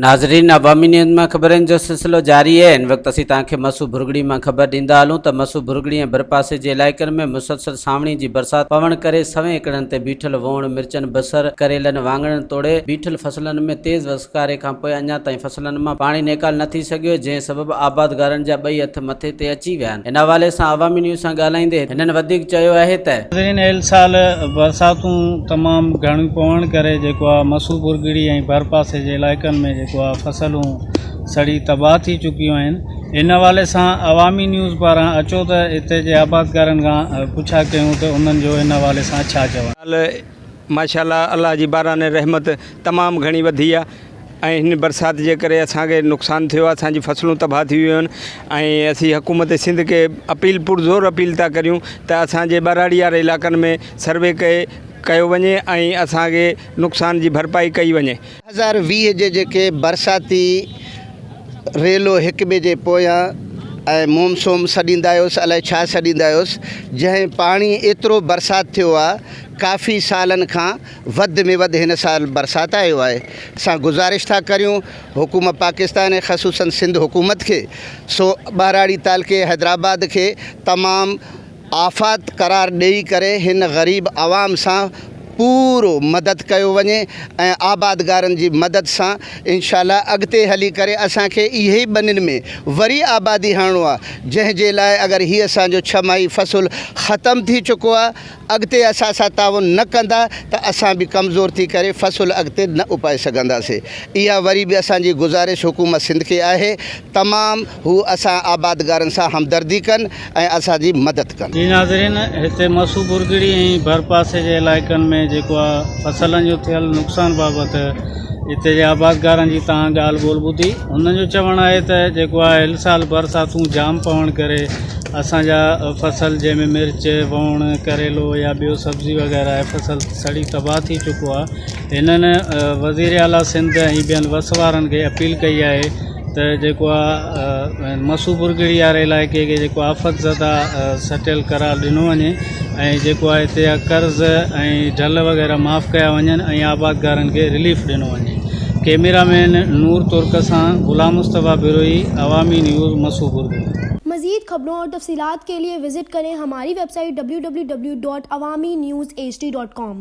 नाज़रीन, अवामी न्यूज़ में ख़बरनि जो सिलसिलो जारी है। इन वक्त असीं तव्हांखे मसू भुरगड़ी में ख़बर ॾींदा हलूं त मसू भुरगड़ी ऐं भरपासे जे इलाइक़नि में मुसलसल सावणी जी बरसात पवण करे सवें एकड़नि ते बीठल वोण, मिर्चनि, बसर, करेलनि, वाङणनि तोड़े बीठल फसलनि में तेज़ वसकारे खां पोइ अञा ताईं फसलनि मां पाणी निकाल न थी सघियो, जंहिं सबबि आबादगारनि जा ॿई हथ मथे ते अची विया आहिनि। इन हवाले सां अवामी न्यूज़ सां ॻाल्हाईंदे हिननि वधीक चयो आहे त इन साल बरसातूं तमामु घणी पवण करे जेको आहे मसू भुरगड़ी ऐं भरपासे जे इलाइक़नि में जेको आहे फसलूं सड़ी तबाह थी चुकियूं आहिनि। इन हवाले सां अवामी न्यूज़ पारां अचो त हिते जे आबादकारनि खां पुछा कयूं त उन्हनि जो इन हवाले सां छा चवणु। माशाल्लाह अल्लाह जी बाराने रहमत तमामु घणी वधी आहे ऐं हिन बरसात जे करे असांखे नुक़सानु थियो आहे, असांजी फसलूं तबाह थी वियूं आहिनि ऐं असीं हुकूमत सिंध खे अपील पुरज़ोर अपील था करियूं त असांजे ॿराड़ी वारे इलाइक़नि में सर्वे कयो वञे ऐं असांखे नुक़सान जी भरपाई कई वञे। 2020 जे जेके बरसाती रेलो हिक ॿिए जे पोयां ऐं मोमसोम सॾींदा आहियोसि, अलाए छा सॾींदा आहियोसि, जंहिं पाणी एतिरो बरसाति थियो आहे, काफ़ी सालनि खां वधि में वधि हिन साल बरसाति आयो आहे। असां गुज़ारिश था करियूं हुकूमत पाकिस्तान ऐं ख़ुसूसन सिंध हुकूमत खे, सो ॿाराड़ी तालके हैदराबाद खे तमामु आफ़ात करार ॾेई करे हिन ग़रीब आवाम सां पूरो मदद कयो वञे ऐं आबादगारनि जी मदद सां इंशाअल्लाह अॻिते हली करे असांखे इहे ई ॿनिनि में वरी आबादी हणणो आहे, जंहिंजे लाइ अगरि हीअ असांजो छमाही फ़सुलु ख़तमु थी चुको आहे, अॻिते असां सां ताउन न कंदा त असां बि कमज़ोर थी करे फ़सुलु अॻिते न उपाए सघंदासीं। इहा वरी बि असांजी गुज़ारिश हुकूमत सिंध खे आहे, तमामु हू असां आबादगारनि सां हमदर्दी कनि ऐं असांजी मदद कनि। जी नाज़रीन, हिते मसू भुरगड़ी ऐं भरपासे जे इलाइक़नि में जेको आहे फसलनि जो थियल नुक़सानु बाबति हिते जे आबादगारनि जी तव्हां ॻाल्हि ॿोल ॿुधी। हुननि जो चवणु आहे त जेको आहे हिन साल बरसातूं जाम पवण करे असांजा फसल जंहिंमें मिर्च, वोण, करेलो या ॿियो सब्ज़ी वग़ैरह आहे फसल सड़ी तबाह थी चुको आहे। हिननि वज़ीर आला सिंध ऐं ॿियनि वस वारनि खे अपील कई आहे त जेको आहे मसू भुरगड़ी वारे इलाइक़े खे जेको आफ़त ज़दा सटियल करार ॾिनो वञे ऐं जेको आहे हिते जा कर्ज़ ऐं ढल वग़ैरह माफ़ु कया वञनि ऐं आबादगारनि खे रिलीफ ॾिनो वञे। कैमरामैन नूर तुर्क सां गुलाम मुस्तफ़ा बिरोई, अवामी न्यूज़, मसू भुरगड़ी। मज़ीद खबरों और तफसीलात के लिए विज़िट करें हमारी वेबसाइट www.awamiNewsHD.com।